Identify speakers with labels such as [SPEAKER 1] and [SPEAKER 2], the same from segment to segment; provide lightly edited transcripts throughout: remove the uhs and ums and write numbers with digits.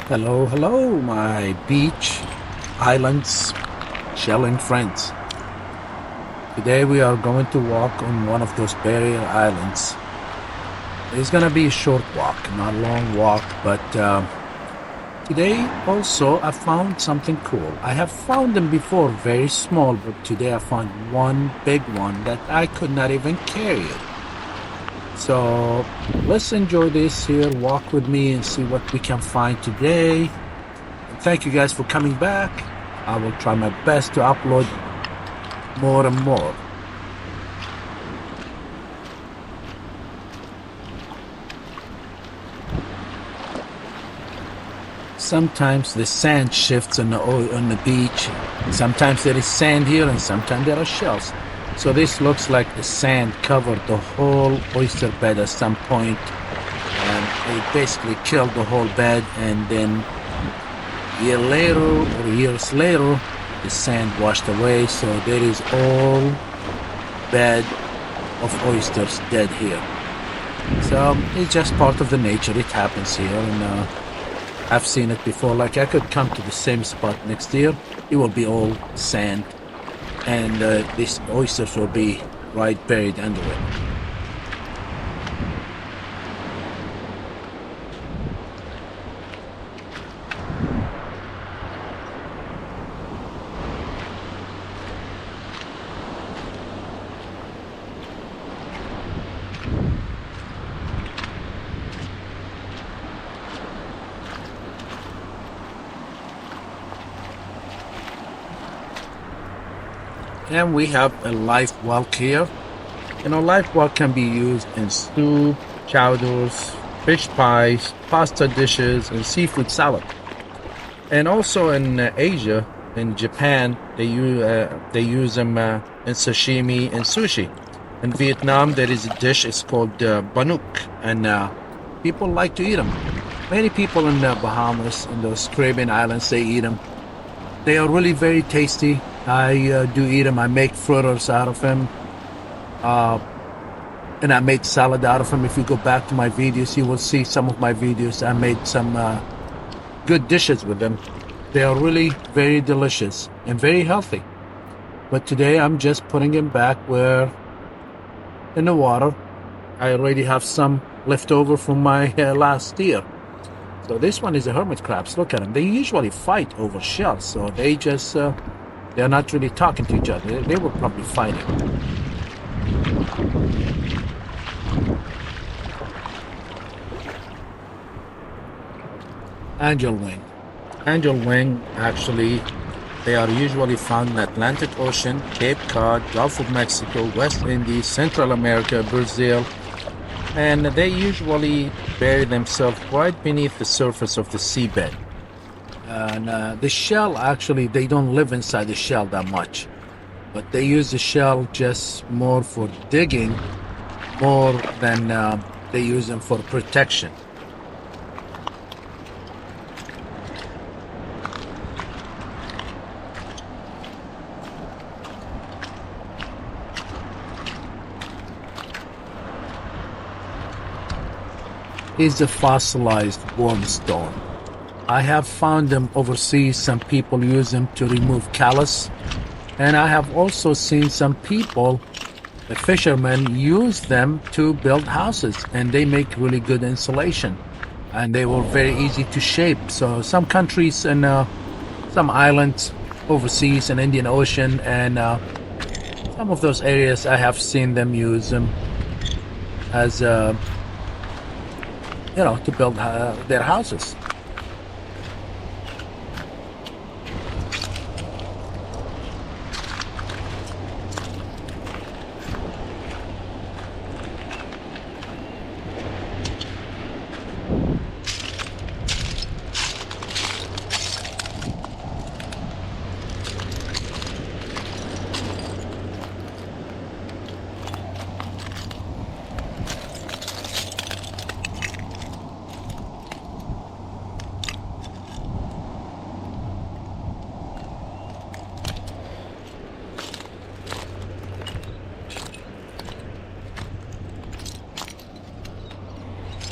[SPEAKER 1] Hello, hello, my beach, islands, shelling friends. Today we are going to walk on one of those barrier islands. It's gonna be a short walk, not a long walk, but today also I found something cool. I have found them before very small, but today I found one big one that I could not even carry it. So let's enjoy this here, walk with me and see what we can find today. Thank you guys for coming back. I will try my best to upload more and more. Sometimes the sand shifts on the beach. Sometimes there is sand here and sometimes there are shells. So this looks like the sand covered the whole oyster bed at some point, and it basically killed the whole bed, and then years later, the sand washed away, so there is all bed of oysters dead here. So it's just part of the nature. It happens here, and I've seen it before. Like I could come to the same spot next year, it will be all sand, and these oysters will be right buried under it. And we have a live whelk here. Live whelk can be used in stew, chowders, fish pies, pasta dishes, and seafood salad. And also in Asia, in Japan, they use them in sashimi and sushi. In Vietnam, there is a dish. It's called banuk, and people like to eat them. Many people in the Bahamas, in those Caribbean islands, they eat them. They are really very tasty. I do eat them. I make fritters out of them. And I made salad out of them. If you go back to my videos, you will see some of my videos. I made some good dishes with them. They are really very delicious and very healthy. But today I'm just putting them back where in the water. I already have some left over from my last year. So this one is a hermit crabs. Look at them. They usually fight over shells. So they just... they're not really talking to each other. They were probably fighting. Angel wing. Angel wing, actually, they are usually found in the Atlantic Ocean, Cape Cod, Gulf of Mexico, West Indies, Central America, Brazil, and they usually bury themselves right beneath the surface of the seabed. And the shell, actually, they don't live inside the shell that much, but they use the shell just more for digging, more than they use them for protection. Is a fossilized wormstone. I have found them overseas. Some people use them to remove callus. And I have also seen some people, the fishermen, use them to build houses. And they make really good insulation. And they were very easy to shape. So some countries and some islands overseas in Indian Ocean and some of those areas, I have seen them use them as, to build their houses.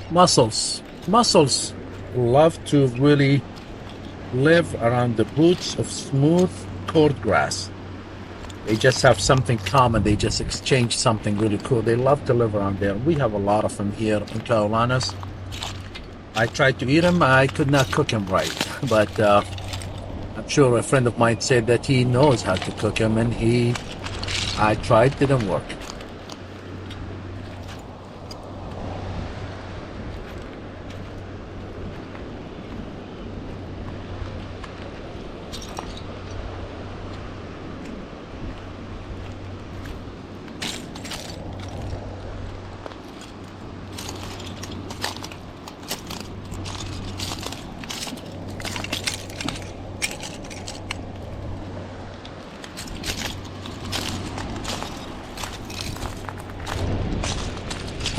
[SPEAKER 1] Mussels. Mussels love to really live around the roots of smooth cordgrass. They just have something common. They just exchange something really cool. They love to live around there. We have a lot of them here in Carolinas. I tried to eat them. I could not cook them right, but I'm sure a friend of mine said that he knows how to cook them, and I tried, didn't work.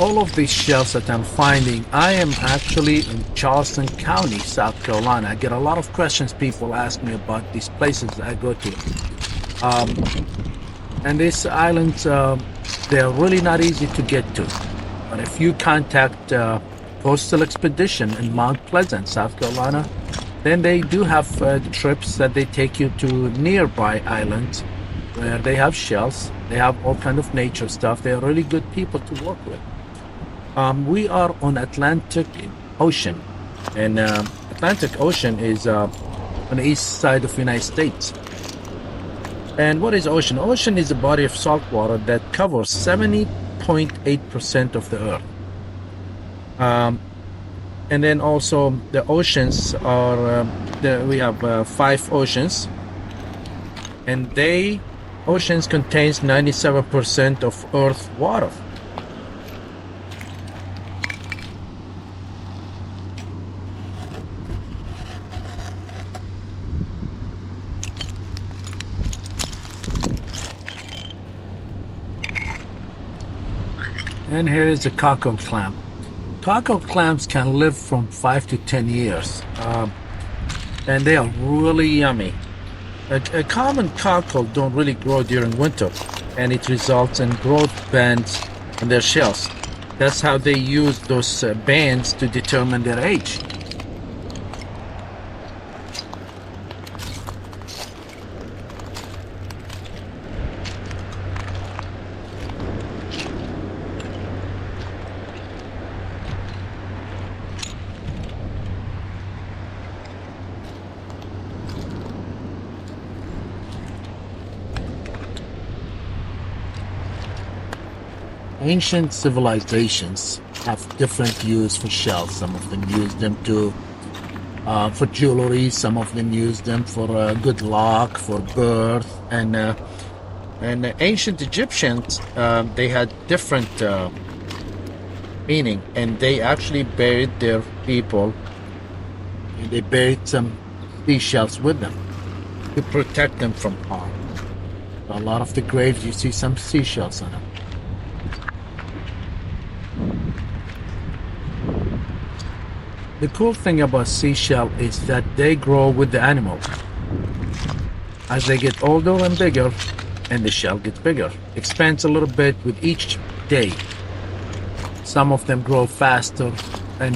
[SPEAKER 1] All of these shells that I'm finding, I am actually in Charleston County, South Carolina. I get a lot of questions. People ask me about these places I go to. And these islands, they're really not easy to get to. But if you contact Coastal Expedition in Mount Pleasant, South Carolina, then they do have trips that they take you to nearby islands where they have shells. They have all kind of nature stuff. They're really good people to work with. We are on Atlantic Ocean, and Atlantic Ocean is on the east side of the United States. And what is ocean? Ocean is a body of salt water that covers 70.8% of the earth. And then also the oceans are, we have 5 oceans, and oceans contains 97% of Earth water. And here is a cockle clam. Cockle clams can live from 5 to 10 years, and they are really yummy. A common cockle don't really grow during winter, and it results in growth bands in their shells. That's how they use those bands to determine their age. Ancient civilizations have different use for shells. Some of them use them for jewelry. Some of them use them for good luck, for birth, and the ancient Egyptians, they had different meaning, and they actually buried their people. They buried some seashells with them to protect them from harm. A lot of the graves, you see some seashells on them. The cool thing about seashell is that they grow with the animal. As they get older and bigger, and the shell gets bigger, expands a little bit with each day. Some of them grow faster, and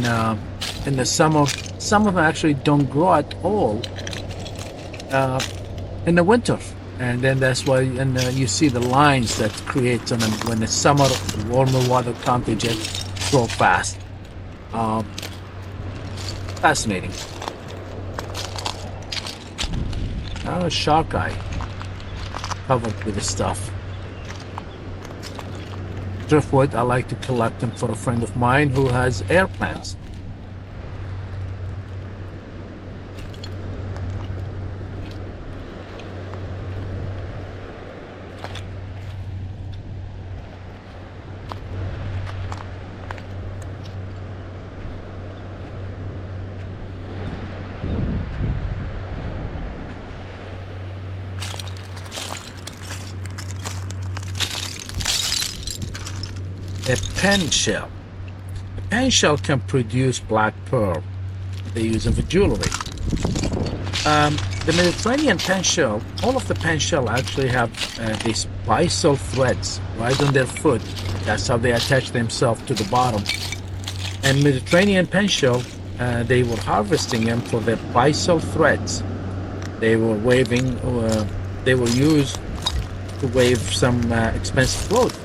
[SPEAKER 1] in the summer, some of them actually don't grow at all in the winter. And then that's why, and you see the lines that creates on them. When the summer, warmer water comes, they just grow fast. Fascinating. Now a shark eye covered with this stuff. Driftwood, I like to collect them for a friend of mine who has air plants. A pen shell. A pen shell can produce black pearl. They use it for jewelry. The Mediterranean pen shell, all of the pen shell actually have these byssal threads right on their foot. That's how they attach themselves to the bottom. And Mediterranean pen shell They were harvesting them for their buy-sell threads. They were waving, they were used to wave some expensive clothes.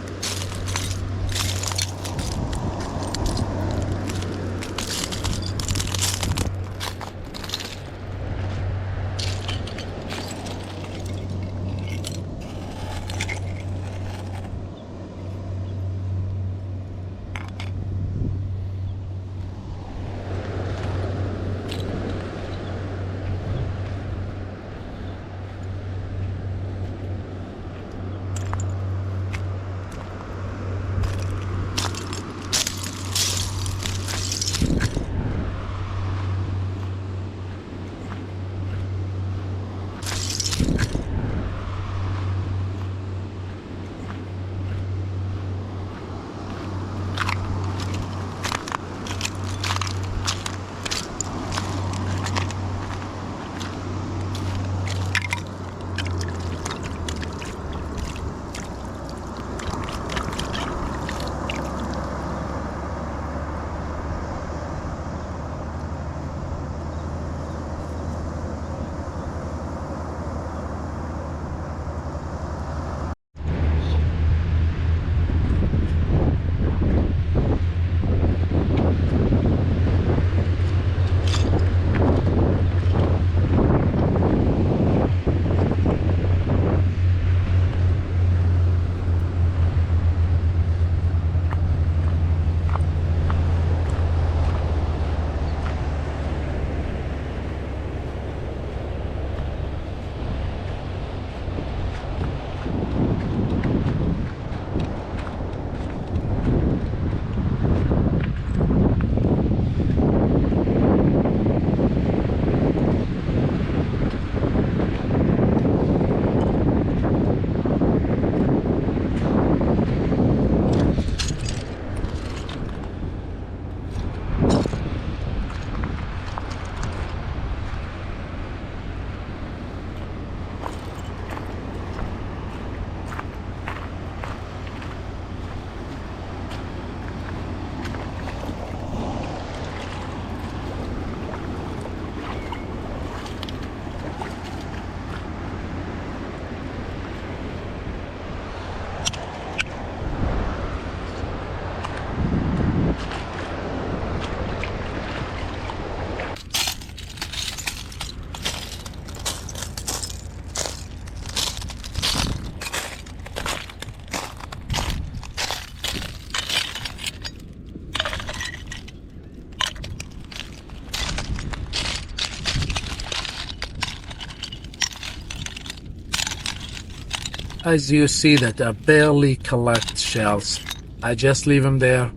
[SPEAKER 1] As you see that I barely collect shells. I just leave them there.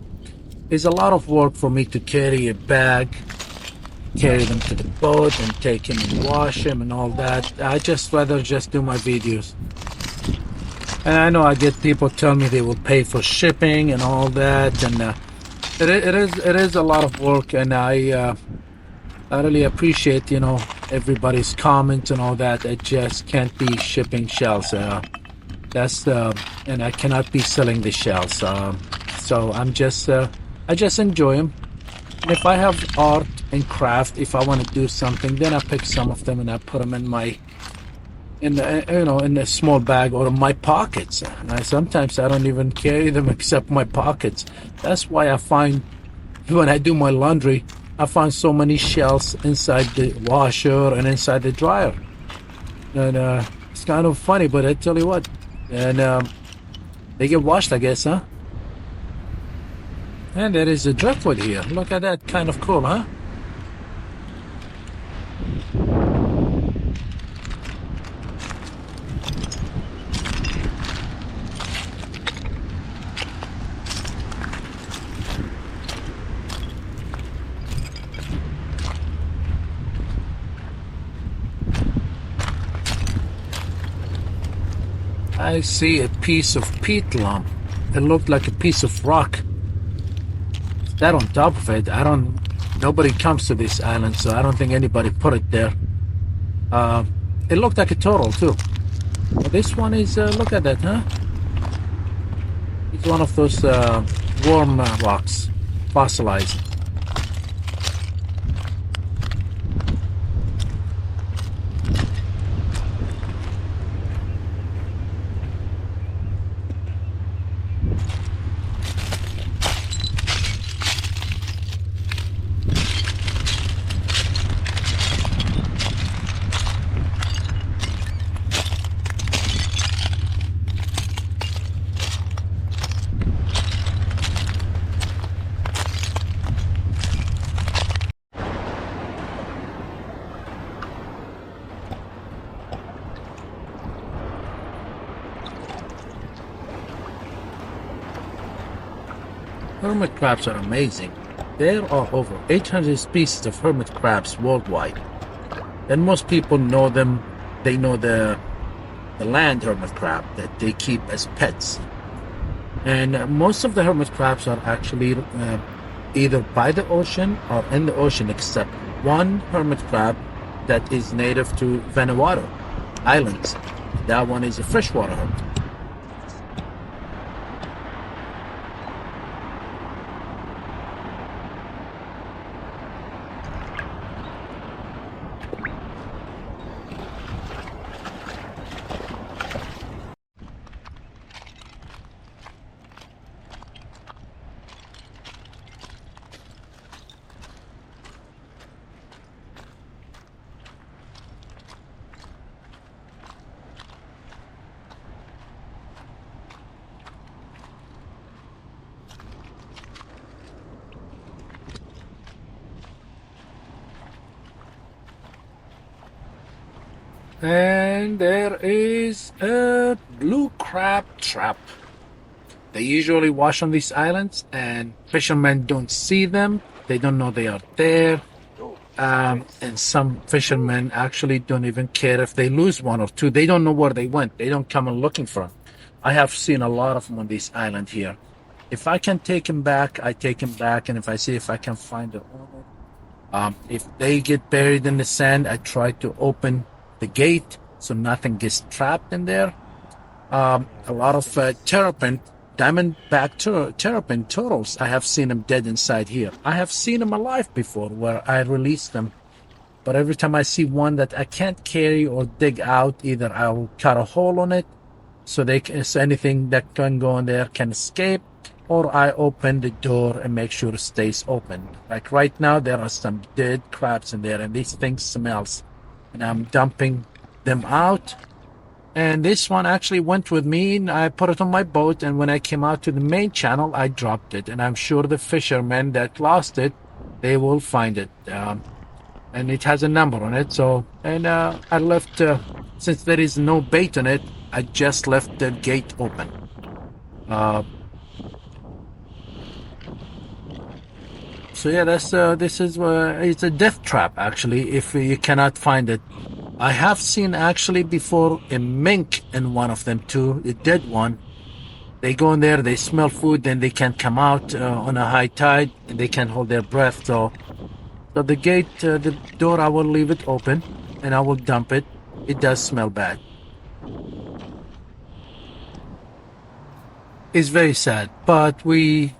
[SPEAKER 1] It's a lot of work for me to carry a bag, carry them to the boat and take them and wash them and all that. I just rather just do my videos. And I know I get people tell me they will pay for shipping and all that, and it is a lot of work, and I really appreciate, you know, everybody's comments and all that. I just can't be shipping shells. That's and I cannot be selling the shells. So I just enjoy them. And if I have art and craft, if I want to do something, then I pick some of them and I put them in my, in a small bag or in my pockets. Sometimes I don't even carry them except my pockets. That's why I find when I do my laundry, I find so many shells inside the washer and inside the dryer. And it's kind of funny, but I tell you what, and they get washed, I guess, huh? And there is a driftwood here. Look at that, kind of cool, huh? I see a piece of peat lump. It looked like a piece of rock. That on top of it, nobody comes to this island, so I don't think anybody put it there. It looked like a turtle too. But this one is, look at that, huh? It's one of those warm rocks, fossilized. Hermit crabs are amazing. There are over 800 species of hermit crabs worldwide, and most people know them. They know the land hermit crab that they keep as pets. And most of the hermit crabs are actually either by the ocean or in the ocean, except one hermit crab that is native to Vanuatu Islands. That one is a freshwater hermit. And there is a blue crab trap. They usually wash on these islands, and fishermen don't see them. They don't know they are there. And some fishermen actually don't even care if they lose one or two. They don't know where they went. They don't come and looking for them. I have seen a lot of them on this island here. If I can take them back, I take them back. And if I see if I can find the owner, if they get buried in the sand, I try to open the gate so nothing gets trapped in there. A lot of terrapin, diamondback terrapin turtles, I have seen them dead inside here. I have seen them alive before where I release them. But every time I see one that I can't carry or dig out, either I'll cut a hole on it so anything that can go in there can escape, or I open the door and make sure it stays open. Like right now, there are some dead crabs in there, and these things smells, and I'm dumping them out. And this one actually went with me, and I put it on my boat, and when I came out to the main channel, I dropped it, and I'm sure the fishermen that lost it, they will find it. And it has a number on it, so, and I left, since there is no bait on it, I just left the gate open. So yeah, this is it's a death trap actually. If you cannot find it, I have seen actually before a mink in one of them too, a dead one. They go in there, they smell food, then they can't come out on a high tide, and they can't hold their breath. So the gate, the door, I will leave it open, and I will dump it. It does smell bad. It's very sad, but we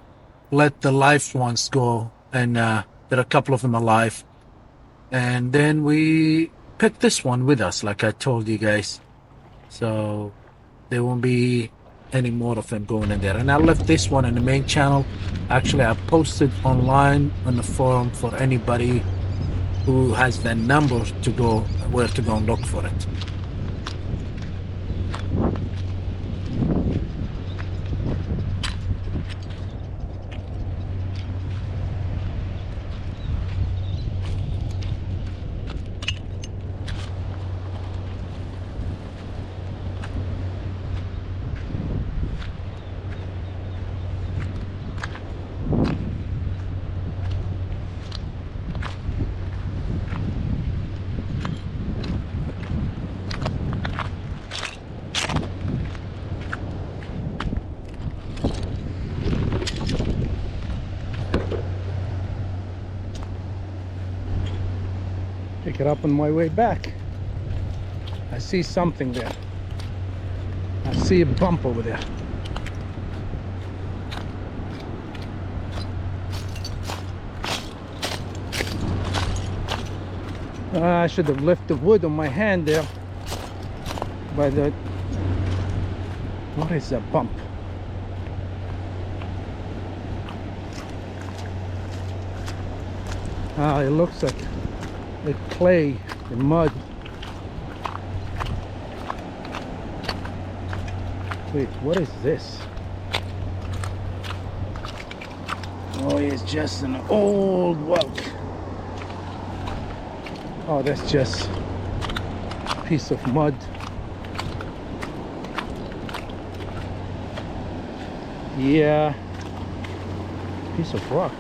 [SPEAKER 1] let the live ones go, and there are a couple of them alive. And then we picked this one with us, like I told you guys. So there won't be any more of them going in there. And I left this one in the main channel. Actually, I posted online on the forum for anybody who has the number to go, where to go and look for it. Pick it up on my way back. I see something there. I see a bump over there. I should have left the wood on my hand there. By the... What is that bump? It looks like the clay, the mud. Wait, what is this? Oh, it's just an old whelk. Oh, that's just a piece of mud. Yeah,
[SPEAKER 2] piece of rock.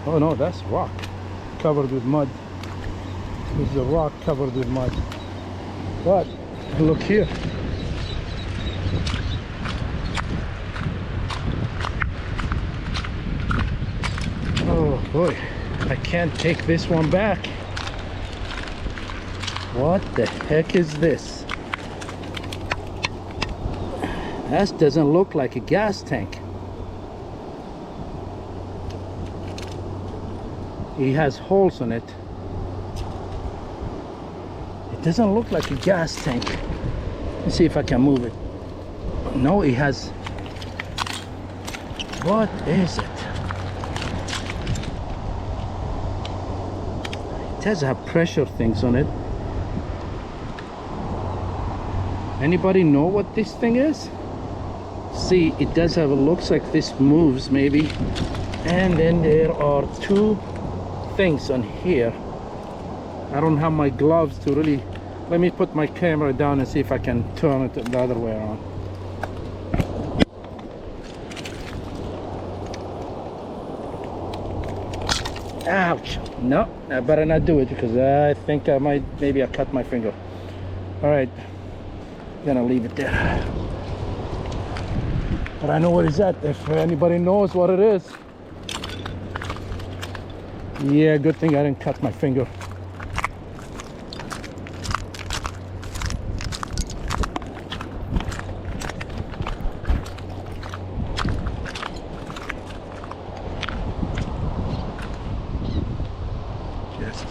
[SPEAKER 2] Oh no, that's rock covered with mud. This is a rock covered with mud. But look here. Oh boy, I can't take this one back. What the heck is this? That doesn't look like a gas tank. It has holes in it. It doesn't look like a gas tank. Let's see if I can move it. No, it has... What is it? It does have pressure things on it. Anybody know what this thing is? See, it does have, it looks like this moves maybe. And then there are two things on here. I don't have my gloves to really... Let me put my camera down and see if I can turn it the other way around. Ouch! No, I better not do it because I think I might, maybe I cut my finger. All right, gonna leave it there. But I know what it's at, if anybody knows what it is. Yeah, good thing I didn't cut my finger. Yes.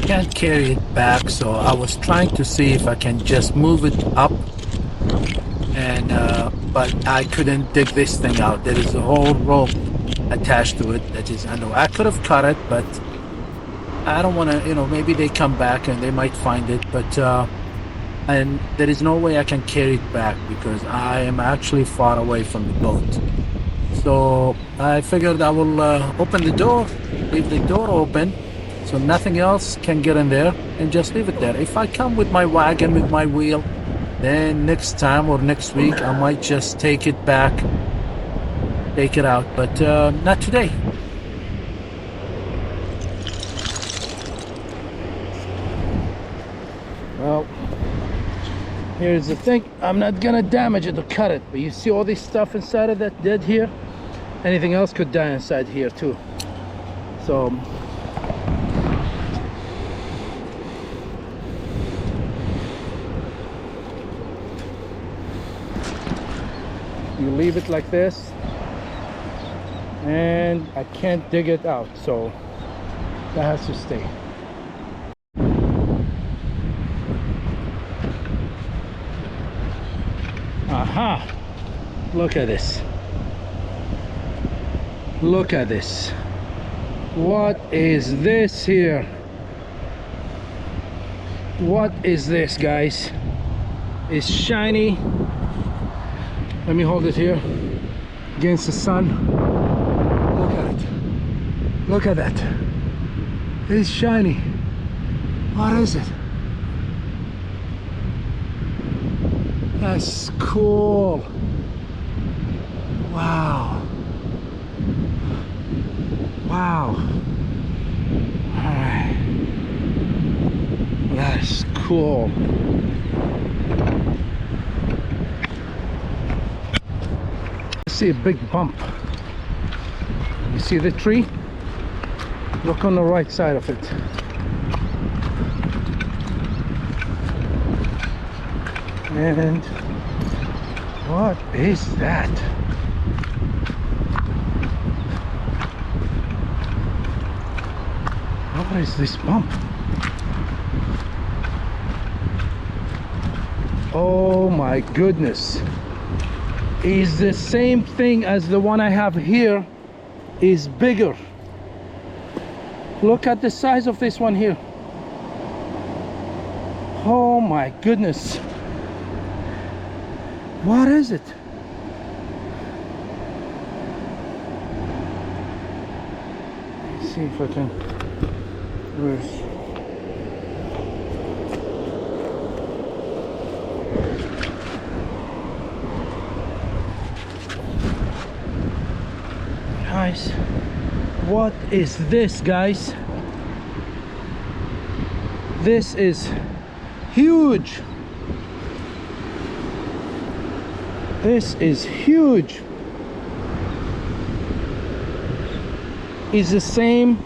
[SPEAKER 1] Can't carry it back, so I was trying to see if I can just move it up, and but I couldn't dig this thing out. There is a whole rope attached to it. That is, I know I could have cut it, but I don't want to, you know, maybe they come back and they might find it, but and there is no way I can carry it back because I am actually far away from the boat. So I figured I will open the door, leave the door open, so nothing else can get in there, and just leave it there. If I come with my wagon, with my wheel, then next time or next week I might just take it back, take it out, but not today.
[SPEAKER 2] Well, here's the thing. I'm not gonna damage it or cut it, but you see all this stuff inside of that dead here? Anything else could die inside here too. So you leave it like this, and I can't dig it out, so that has to stay. Aha! Look at this. Look at this. What is this here? What is this, guys? It's shiny. Let me hold it here against the sun. Look at it. Look at that. It's shiny. What is it?
[SPEAKER 1] That's cool. Wow. Wow. Alright. That's cool. I see a big bump. You see the tree? Look on the right side of it. And what is that? What is this bump? Oh my goodness. Is the same thing as the one I have here, is bigger. Look at the size of this one here. Oh my goodness. What is it? Let's see if I can. Where's... Guys, what is this, guys? This is huge. This is huge. It's the same.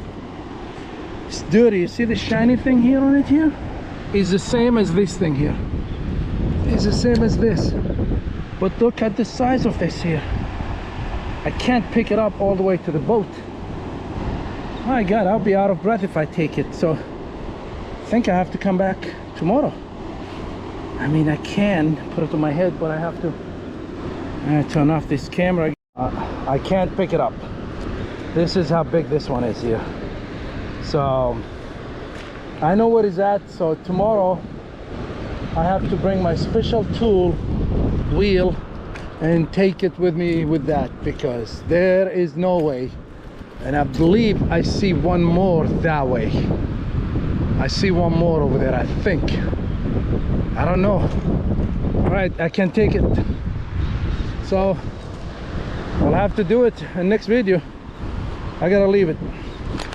[SPEAKER 1] It's dirty. You see the shiny thing here on it here? It's the same as this thing here. It's the same as this. But look at the size of this here. I can't pick it up all the way to the boat. My God, I'll be out of breath if I take it. So I think I have to come back tomorrow. I mean, I can put it on my head, but I have to turn off this camera. I can't pick it up. This is how big this one is here. So I know where it's at. So tomorrow I have to bring my special tool wheel and take it with me with that, because there is no way. And I believe I see one more that way. I see one more over there, I think. I don't know. All right, I can take it. So I'll have to do it in the next video. I gotta leave it.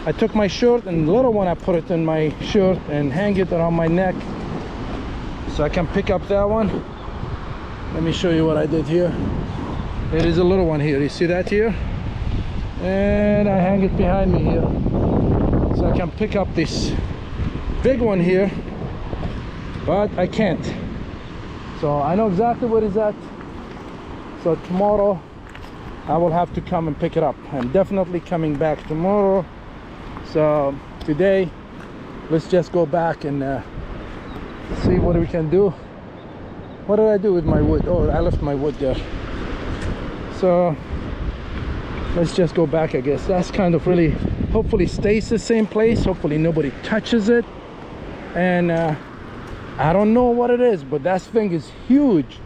[SPEAKER 1] I took my shirt and the little one, I put it in my shirt and hang it around my neck so I can pick up that one. Let me show you what I did here. There is a little one here. You see that here? And I hang it behind me here so I can pick up this big one here, but I can't. So I know exactly where it's at. So tomorrow I will have to come and pick it up. I'm definitely coming back tomorrow. So today let's just go back and see what we can do. What did I do with my wood? Oh, I left my wood there. So let's just go back, I guess. That's kind of really, hopefully stays the same place. Hopefully nobody touches it. And I don't know what it is, but that thing is huge.